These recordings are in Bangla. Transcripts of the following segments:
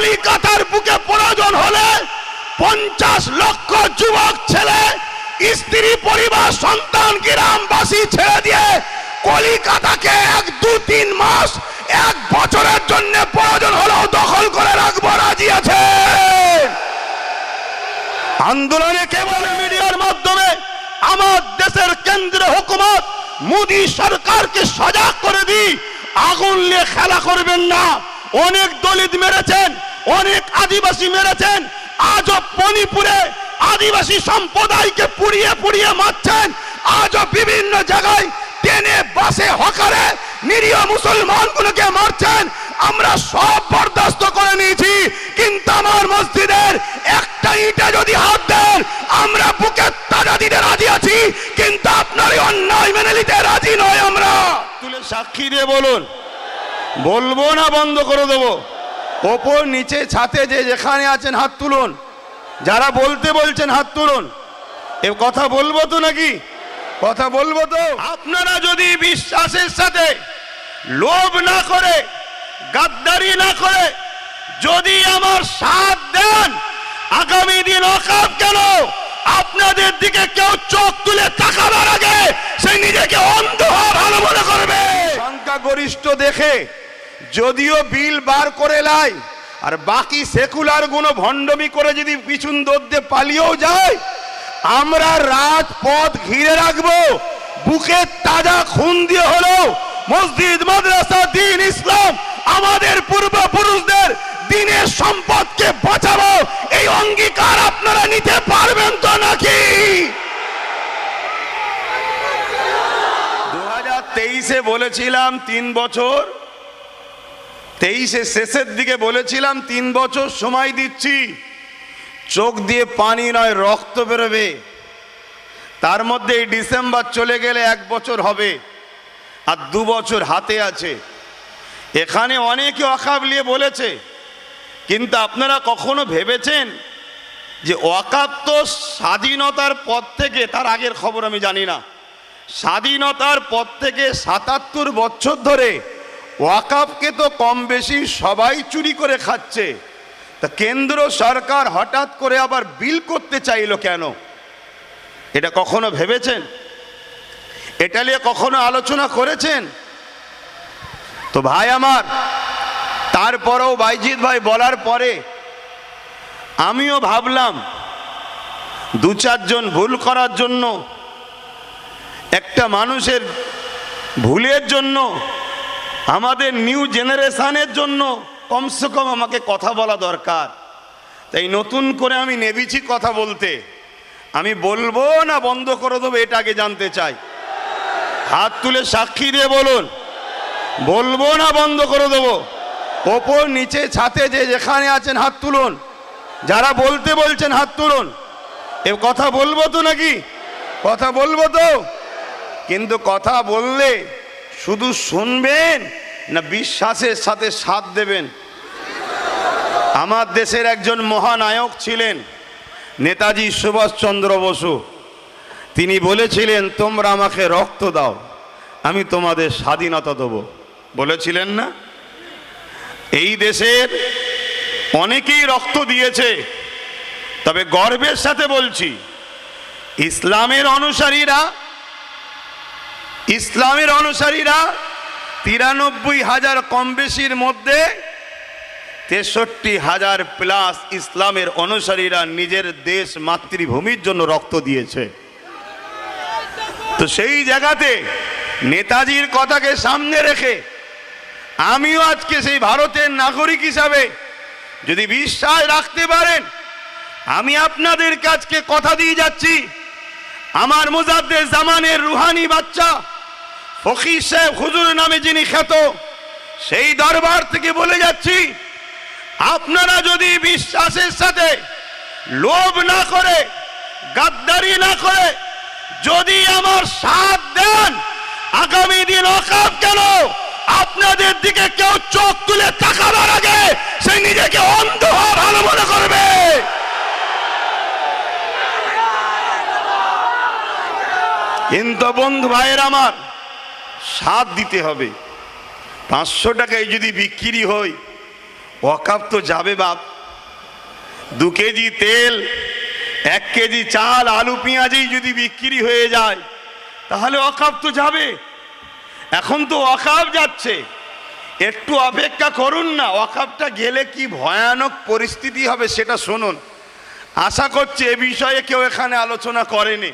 কলিকাতার বুকে প্রয়োজন হলে 50 লক্ষ যুবক ছেলে, স্ত্রী, পরিবার, সন্তান, গ্রামবাসী ছেড়ে দিয়ে কলিকাতাকে 1-2-3 মাস, 1 বছরের জন্য প্রয়োজন হলেও দখল করে রাখবো, রাজি আছে। আন্দোলনে কেবল মিডিয়ার মাধ্যমে আমার দেশের কেন্দ্রীয় হুকুমত মোদী সরকারকে সজাগ করে দিই, আগুন নিয়ে খেলা করবেন না। অনেক দলিত মেরেছেন, অনেক আদিবাসী মেরেছেন, আজও মণিপুরে আদিবাসী সম্প্রদায়কে পুড়িয়ে পুড়িয়ে মারছেন, আজও বিভিন্ন জায়গায় ট্রেনে, বাসে, হকারে নিরীহ মুসলমানগুলোকে মারছেন। আমরা সব বরদাস্ত করে নিয়েছি, কিন্তু আমার মসজিদের একটা ইটে যদি হাত দেন আমরা বুকে তাজা দিতে রাজি আছি, কিন্তু আপনার অন্যায় মেনে নিতে রাজি নয়। আমরা তুলে সাক্ষী দিয়ে বলুন, বলবো না বন্ধ করে দেবো? ওপর নিচে ছাতে যে যেখানে আছেন হাত তুলুন, যারা বলতে বলছেন হাত তুলুন। এ কথা বলবো তো নাকি? কথা বলবো তো? আপনারা যদি বিশ্বাসের সাথে লোভ না করে, গাদ্দারি না করে যদি আমার সাথ দেন, আগামী দিন ওয়াকফ কেন আপনাদের দিকে কেউ চোখ তুলে তাকাবার আগে সে নিজেকে অন্ধ ভালো মনে করবে। সংখ্যাগরিষ্ঠ দেখে যদিও বিল বার করে লাই, আর বাকি সেকুলার গুলো ভণ্ডমি করে যদি পিছন দৌড়ে পালিয়েও যায়, আমরা রাজপথ ঘিরে রাখবো। বুকে তাজা খুন দিয়ে হলো মসজিদ, মাদ্রাসা, দ্বীন ইসলাম, আমাদের পূর্বপুরুষদের দ্বীনের সম্পদকে বাঁচাবো। এই অঙ্গীকার আপনারা নিতে পারবেন তো নাকি? 2023-এ বলেছিলাম 3 বছর, 23-এ শেষের দিকে বলেছিলাম 3 বছর সময় দিচ্ছি, চোখ দিয়ে পানি নয় রক্ত বেরোবে। তার মধ্যে এই ডিসেম্বর চলে গেলে 1 বছর হবে, আর 2 বছর হাতে আছে। এখানে অনেকে ওয়াকফ নিয়ে বলেছে, কিন্তু আপনারা কখনো ভেবেছেন যে ওয়াকফ তো স্বাধীনতার পর থেকে, তার আগের খবর আমি জানি না, স্বাধীনতার পর থেকে 77 বছর ধরে ওয়াকফকে তো কম বেশি সবাই চুরি করে খাচ্ছে। তা কেন্দ্র সরকার হঠাৎ করে আবার বিল করতে চাইলো কেন? এটা কখনো ভেবেছেন? এটা নিয়ে কখনো আলোচনা করেছেন? তো ভাই আমার, তারপরেও বাইজিৎ ভাই বলার পরে আমিও ভাবলাম 2-4 জন ভুল করার জন্য, একটা মানুষের ভুলের জন্য, আমাদের নিউ জেনারেশনের জন্য কমসে কম আমাকে কথা বলা দরকার। তাই নতুন করে আমি নেমেছি কথা বলতে। আমি বলবো না বন্ধ করে দেবো, এটা আগে জানতে চাই। হাত তুলে সাক্ষী দিয়ে বলুন, বলবো না বন্ধ করে দেবো? ওপর নিচে ছাতে যে যেখানে আছেন হাত তুলুন, যারা বলতে বলছেন হাত তুলুন। এ কথা বলবো তো নাকি? কথা বলবো তো? কিন্তু কথা বললে শুধু শুনবেন না বিশ্বাসের সাথে সাথ দেবেন? আমার দেশের একজন মহানায়ক ছিলেন নেতাজি সুভাষচন্দ্র বসু। তিনি বলেছিলেন, তোমরা আমাকে রক্ত দাও, আমি তোমাদের স্বাধীনতা দেব। বলেছিলেন না? এই দেশের অনেকেই রক্ত দিয়েছে, তবে গর্বের সাথে বলছি, ইসলামের অনুসারীরা 93,000 কম বেশির মধ্যে 63,000 প্লাস ইসলামের অনুসারীরা নিজের দেশ মাতৃভূমির জন্য রক্ত দিয়েছে। তো সেই জায়গাতে নেতাজির কথাকে সামনে রেখে আমিও আজকে সেই ভারতের নাগরিক হিসাবে যদি বিশ্বাস রাখতে পারেন, আমি আপনাদের কাছে কথা দিয়ে যাচ্ছি, আমার মুজাদ্দেদ জামানের রুহানি বাচ্চা ফকির সাহেব হুজুর নামে যিনি খ্যাত, সেই দরবার থেকে বলে যাচ্ছি, আপনারা যদি বিশ্বাসের সাথে লোভ না করে, গাদ্দারি না করে যদি আমার সাথ দেন, আগামী দিন ওয়াকফ কেন আপনাদের দিকে কেউ চোখ তুলে তাকাবার আগে সে নিজেকে অন্ধ ভালো মনে করবে। কিন্তু বন্ধু ভাইয়ের আমার, সাথ দিতে হবে। 500 টাকায় যদি বিক্রি হয়, ওয়াকাফ তো যাবে বাপ। 2 কেজি তেল, 1 কেজি চাল, আলু পেঁয়াজই যদি বিক্রি হয়ে যায় তাহলে ওয়াকাফ তো যাবে। এখন তো ওয়াকাফ যাচ্ছে, একটু অপেক্ষা করুন না, ওয়াকাফটা গেলে কি ভয়ানক পরিস্থিতি হবে সেটা শুনুন। আশা করছি এ বিষয়ে কেউ এখানে আলোচনা করেনি,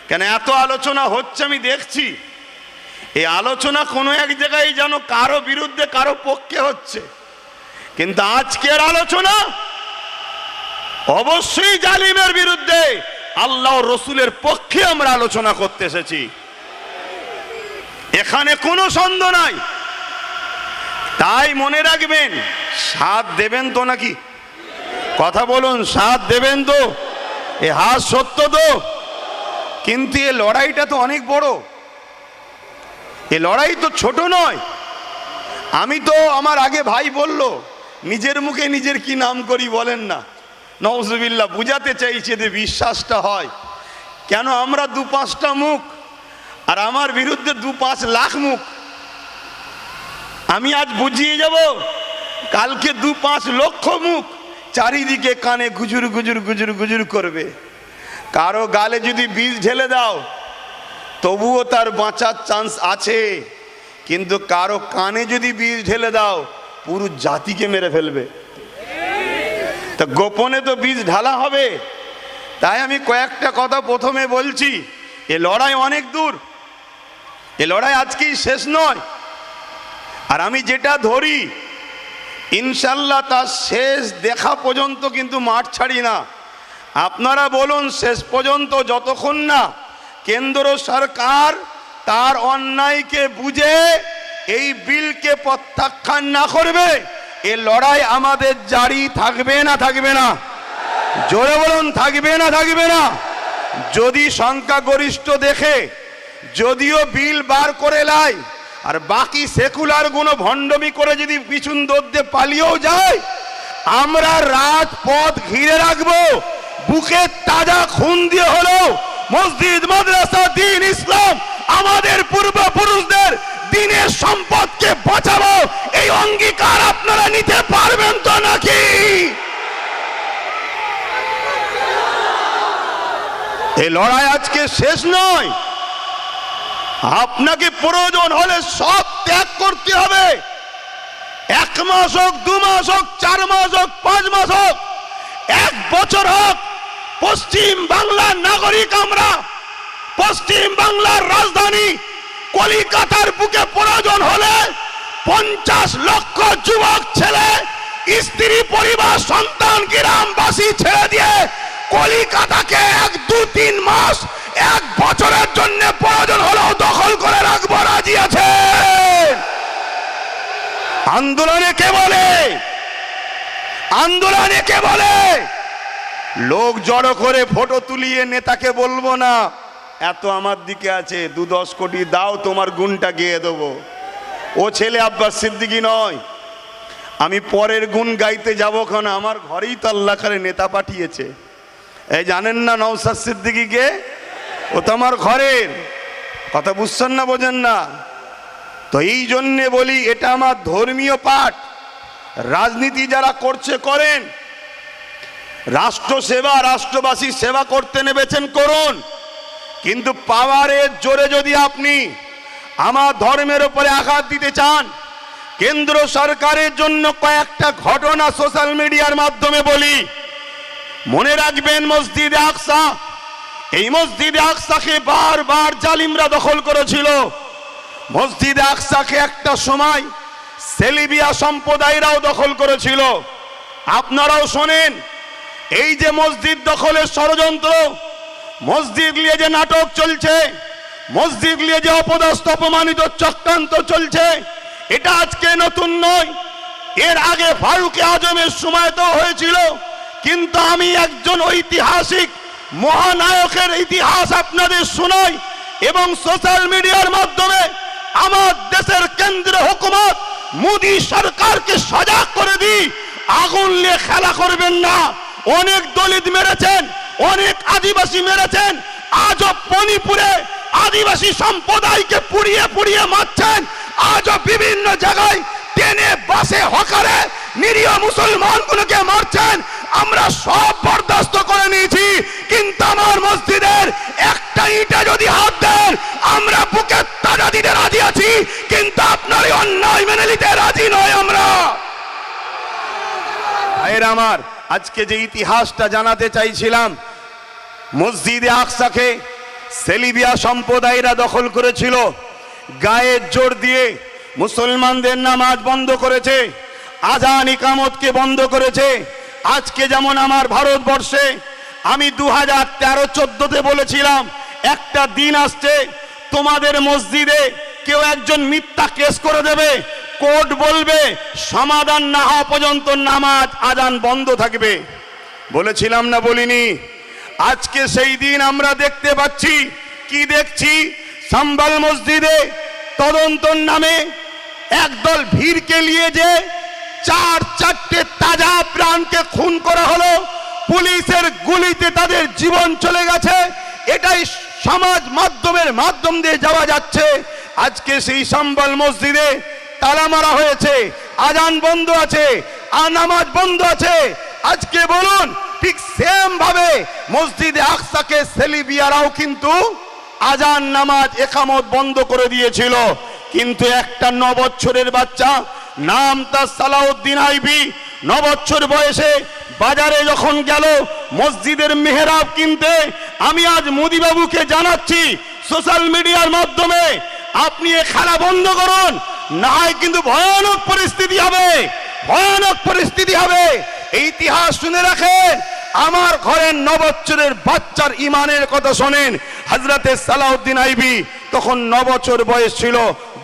কেন এত আলোচনা হচ্ছে আমি দেখছি। এই আলোচনা কোনো এক জায়গায় যেন কারো বিরুদ্ধে কারো পক্ষে হচ্ছে, কিন্তু আজকের আলোচনা অবশ্যই জালিমের বিরুদ্ধে, আল্লাহ রসুলের পক্ষে আমরা আলোচনা করতে এসেছি, এখানে কোনো সন্দেহ নাই। তাই মনে রাখবেন, সাথ দেবেন তো নাকি? কথা বলুন, সাথ দেবেন তো? এ হাত সত্য তো? কিন্তু এ লড়াইটা তো অনেক বড়, এ লড়াই তো ছোট নয়। আমি তো, আমার আগে ভাই বলল, নিজের মুখে নিজের কি নাম করি বলেন না, নওজুবিল্লাহ, বুঝাতে চাইছে যে বিশ্বাসটা হয়। কেন আমরা 2-5টা মুখ আর আমার বিরুদ্ধে 2-5 লাখ মুখ। আমি আজ বুঝিয়ে যাব, কালকে 2-5 লক্ষ মুখ চারিদিকে কানে গুজুর গুজুর গুজুর গুজুর করবে। কারো গালে যদি বিষ ঢেলে দাও তবুও তার বাঁচার চান্স আছে, কিন্তু কারো কানে যদি বিষ ঢেলে দাও পুরো জাতিকে মেরে ফেলবে। তা গোপনে তো বীজ ঢালা হবে। তাই আমি কয়েকটা কথা প্রথমে বলছি, এ লড়াই অনেক দূর, এ লড়াই আজকেই শেষ নয়। আর আমি যেটা ধরি ইনশাল্লাহ তার শেষ দেখা পর্যন্ত কিন্তু মাঠ ছাড়ি না। আপনারা বলুন, শেষ পর্যন্ত যতক্ষণ না কেন্দ্র সরকার তার অন্যায়কে বুঝে এই বিলকে প্রত্যাখ্যান না করবে, এ লড়াই আমাদের জারি থাকবে না থাকবে না? জোরে বলুন, থাকবে না থাকবে না? যদি সংখ্যাগরিষ্ঠ দেখে যদিও বিল বার করে লাই আর বাকি সেকুলার গুলো ভণ্ডমি করে যদি পিছন দৌড়ে পালিয়েও যায়, আমরা রাজপথ ঘিরে রাখবো। বুকে তাজা খুন দিয়ে হলো মসজিদ, মাদ্রাসা, দ্বীন ইসলাম, আমাদের পূর্বপুরুষদের দ্বীনের সম্পদকে বাঁচাবো, এই অঙ্গীকার আপনারা নিতে পারবেন তো নাকি? এই লড়াই আজকে শেষ নয়। আপনাকে প্রয়োজন হলে সব ত্যাগ করতে হবে। 1 মাস হোক, 2 মাস হোক, 4 মাস হোক, 5 মাস হোক, 1 বছর হোক। পশ্চিম বাংলার নাগরিক আমরা, পশ্চিম বাংলার রাজধানী কলিকাতার বুকে প্রয়োজন হলে 50 লক্ষ যুবক ছেলে, স্ত্রী, পরিবার, সন্তান, গ্রামবাসী ছেড়ে দিয়ে কলিকাতাকে 1-2-3 মাস, 1 বছরের জন্য প্রয়োজন হলেও দখল করে রাখবো, রাজি আছে? আন্দোলনে কে বলে? আন্দোলনে কে বলে? লোক জড়ো করে ফটো তুলিয়ে নেতাকে বলবো না এত আমার দিকে আছে, 2-10 কোটি দাও, তোমার গুণটা গেয়ে দেবো। ও ছেলে আব্বাস সিদ্দিকী নয়। আমি পরের গুণ গাইতে যাবো, কারণ আমার ঘরেই তো আল্লাহ করে নেতা পাঠিয়েছে। এই জানেন না নওশাদ সিদ্দিকীকে? ও তো আমার ঘরের। কথা বুঝছেন না, বোঝেন না? তো এই জন্যে বলি, এটা আমার ধর্মীয় পাঠ। রাজনীতি যারা করছে করেন, রাষ্ট্র সেবা, রাষ্ট্রবাসী সেবা করতে নেমেছেন করুন, কিন্তু পাওয়ারের জোরে যদি আপনি আমার ধর্মের উপরে আঘাত দিতে চান, কেন্দ্র সরকারের জন্য কয়েকটা ঘটনা সোশ্যাল মিডিয়ার মাধ্যমে বলি। মনে রাখবেন, মসজিদে আকসা, এই মসজিদে আকসাকে বারবার জালিমরা দখল করেছিল। মসজিদে আকসাকে একটা সময় সেলিবিয়া সম্প্রদায়রাও দখল করেছিল। আপনারাও শোনেন, এই যে মসজিদ দখলের ষড়যন্ত্র, মসজিদ নিয়ে যে নাটক চলছে, মসজিদ নিয়ে যে অপদস্থ অপমানিত চক্রান্ত চলছে, এটা আজকে নতুন নয়। এর আগে ফারুকে আজমের সময় তো হয়েছিল। কিন্তু আমি একজন ঐতিহাসিক মহানায়কের ইতিহাস আপনাদের শোনাই এবং সোশ্যাল মিডিয়ার মাধ্যমে আমার দেশের কেন্দ্রীয় হুকুমত মোদী সরকারকে সজাগ করে দিই, আগুন নিয়ে খেলা করবেন না। অনেক দলিত মেরেছেন, অনেক আদিবাসী মেরেছেন, আজও মণিপুরে আদিবাসী সম্প্রদায়কে পুড়িয়ে পুড়িয়ে মারছেন। আজও বিভিন্ন জায়গায় ট্রেনে, বাসে, হকারে নিরীহ মুসলমানগুলোকে মারছেন, আমরা সব বরদাস্ত করে নিয়েছি, কিন্তু আমার মসজিদের একটা ইটে যদি হাত দেন আমরা বুকে তাজা দিতে রাজি আছি, কিন্তু আপনার এই অন্যায় মেনে নিতে রাজি নয় আমরা। ভাইয়ের আমার, আজকে যে ইতিহাসটা জানাতে চাইছিলাম, মসজিদে আকসাকে সেলিবিয়া সম্প্রদায়রা দখল করেছিল, গায়ের জোর দিয়ে মুসলমানদের নামাজ বন্ধ করেছে, আজান ইকামতকে বন্ধ করেছে। আজকে যেমন আমার ভারতবর্ষে আমি 2013-14-তে বলেছিলাম একটা দিন আসছে তোমাদের মসজিদে কেউ একজন মিথ্যা কেস করে দেবে, কোর্ট বলবে সমাধান না হওয়া পর্যন্ত নামাজ আজান বন্ধ থাকবে। বলেছিলাম না বলিনি? আজকে সেই দিন আমরা দেখতে পাচ্ছি। কি দেখছি? সাম্বাল মসজিদে তদন্তর নামে একদল ভিড়কে নিয়ে যে 4-4টে তাজা প্রাণকে খুন করা হলো, পুলিশের গুলিতে তাদের জীবন চলে গেছে, এটাই সমাজ মাধ্যমের মাধ্যম দিয়ে যাওয়া যাচ্ছে। আজকে সেই সাম্বাল মসজিদে তালা মারা হয়েছে, আজান বন্ধ আছে, নামাজ বন্ধ আছে। আজকে বলুন, ঠিক সেম ভাবে মসজিদে আকসাকে সেলিবিয়ারাও কিন্তু আজান নামাজ একামত বন্ধ করে দিয়েছিল। কিন্তু একটা 9 বছরের বাচ্চা, নাম তার সালাউদ্দিন আইবি, 9 বছর বয়সে বাজারে যখন গেল মসজিদের মেহরাব কিনতে, আমি আজ মোদি বাবুকে জানাচ্ছি সোশ্যাল মিডিয়ার মাধ্যমে, আপনি এ খেলা বন্ধ করুন, না হয় কিন্তু ভয়ানক পরিস্থিতি হবে, ভয়ানক পরিস্থিতি হবে। এই ইতিহাস শুনে রাখেন। আমার ঘরের 9 বছরের বাচ্চার ইমানের কথা শোনেন। হযরতে সালাউদ্দিন আইবি তখন 9 বছর বয়স ছিল,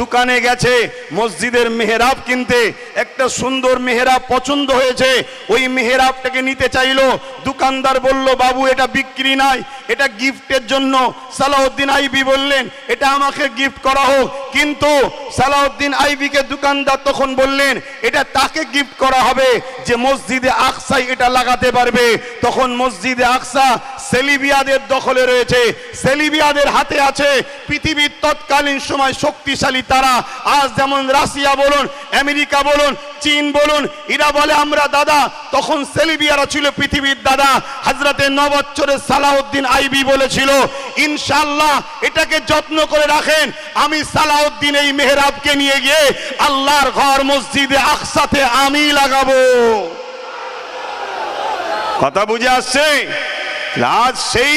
দোকানে গেছে মসজিদের মেহরাব কিনতে, একটা সুন্দর মেহরাব পছন্দ হয়েছে, ওই মেহরাবটাকে নিতে চাইলো। দোকানদার বলল, বাবু এটা বিক্রি নাই, এটা গিফটের জন্য। সালাউদ্দিন আইবি বললেন, এটা আমাকে গিফট করা হোক। কিন্তু সালাউদ্দিন আইবিকে দোকানদার তখন বললেন, এটা তাকে গিফট করা হবে যে মসজিদে আকসায় এটা লাগাতে পারবে। তখন মসজিদে আকসা সেলিবিয়াদের দখলে রয়েছে, সেলিবিয়াদের হাতে আছে। পৃথিবীর তৎকালীন সময় শক্তিশালী তারা, আজ যেমন রাশিয়া বলুন, আমেরিকা বলুন, চীন বলুন, এরা বলে আমরা দাদা, তখন সেলিবিয়ারা ছিল পৃথিবীর দাদা। হযরতে 9 বছরের সালাউদ্দিন আইবি বলেছিল, ইনশাআল্লাহ এটাকে যত্ন করে রাখেন, আমি সালাউদ্দিন এই মেহরাবকে নিয়ে গিয়ে আল্লাহর ঘর মসজিদে আকসাতে আমি লাগাবো। কথা বুঝে আসছে? আজ সেই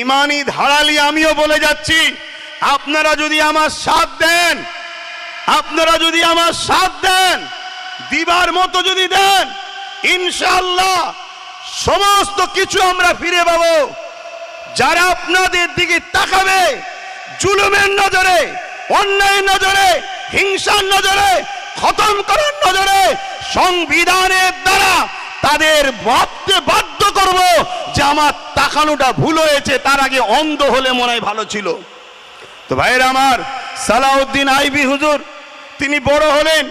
ইমানি ধারালি আমিও বলে যাচ্ছি, আপনারা যদি আমার সাথ দেন, আপনারা যদি আমার সাথ দেন, দিবার মতো যদি দেন, ইনশাআল্লাহ সমস্ত কিছু আমরা ফিরে পাবো। যারা আপনাদের দিকে তাকাবে জুলুমের নজরে, অন্যায়ের নজরে, হিংসার নজরে, খতম করার নজরে, সংবিধানের দ্বারা তাদের ভাবতে বাধ্য করব যে আমার তাকানোটা ভুল হয়েছে, তার আগে অন্ধ হলে মনে হয় ভালো ছিল। তো ভাইরা আমার, সালাউদ্দিন আইবি হুজুর তিনি বড় হলেন,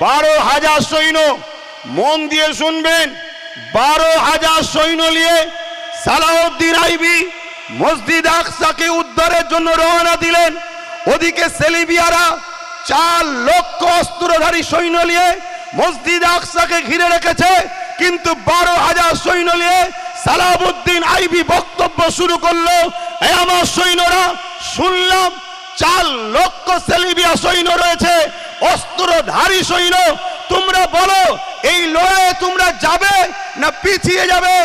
12,000 সৈন্য, মন দিয়ে শুনবেন, 12,000 সৈন্য নিয়ে সালাউদ্দিন আইবি মসজিদ আকসাকে উদ্ধারের জন্য রওনা দিলেন। ওদিকে সেলিবিয়ারা 4 লক্ষ অস্ত্রধারী সৈন্য নিয়ে মসজিদ আকসাকে ঘিরে রেখেছে। কিন্তু 12,000 সৈন্য নিয়ে সালাউদ্দিন আইবি বক্তব্য শুরু করলো, এই আমার সৈন্যরা, শুনলাম 4 লক্ষ সেলিবিয়া সৈন্য রয়েছে, অস্ত্রধারী সৈন্য, তোমরা বলো এই লড়াইয়ে তোমরা যাবে না পিছিয়ে যাবে?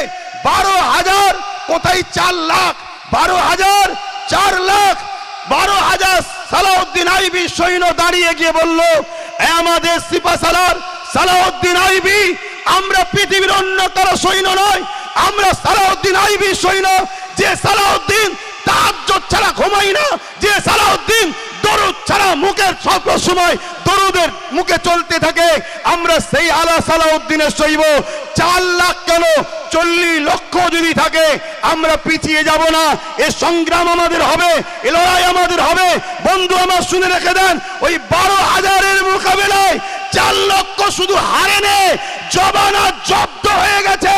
12,000 কোথায় 4 লাখ? 12,000 4 লাখ, 12,000 সালাউদ্দিন আইবি সৈন্য দাঁড়িয়ে গিয়ে বলল, আমাদের সিপাহসালার সালাউদ্দিন আইবি, আমরা পৃথিবীর অন্য কারো সৈন্য নয়, আমরা সালাউদ্দিন আইবি সৈন্য, যে সালাউদ্দিন তাহাজ্জুদ ছাড়া ঘুমাই না, যে সালাউদ্দিন দরুদ ছাড়া মুখের সব সময় দরুদের মুখে চলতে থাকে, আমরা সেই আলা সালাউদ্দিনের সইব। 4 লাখ কেন, 40 লক্ষ যদি থাকে আমরা পিছিয়ে যাব না। এ সংগ্রাম আমাদের হবে, এ লড়াই আমাদের হবে। বন্ধু আমার শুনে রেখে দেন, ওই 12,000-এর মোকাবেলায় 4 লক্ষ শুধু হারেনে, জবানা জব্দ হয়ে গেছে।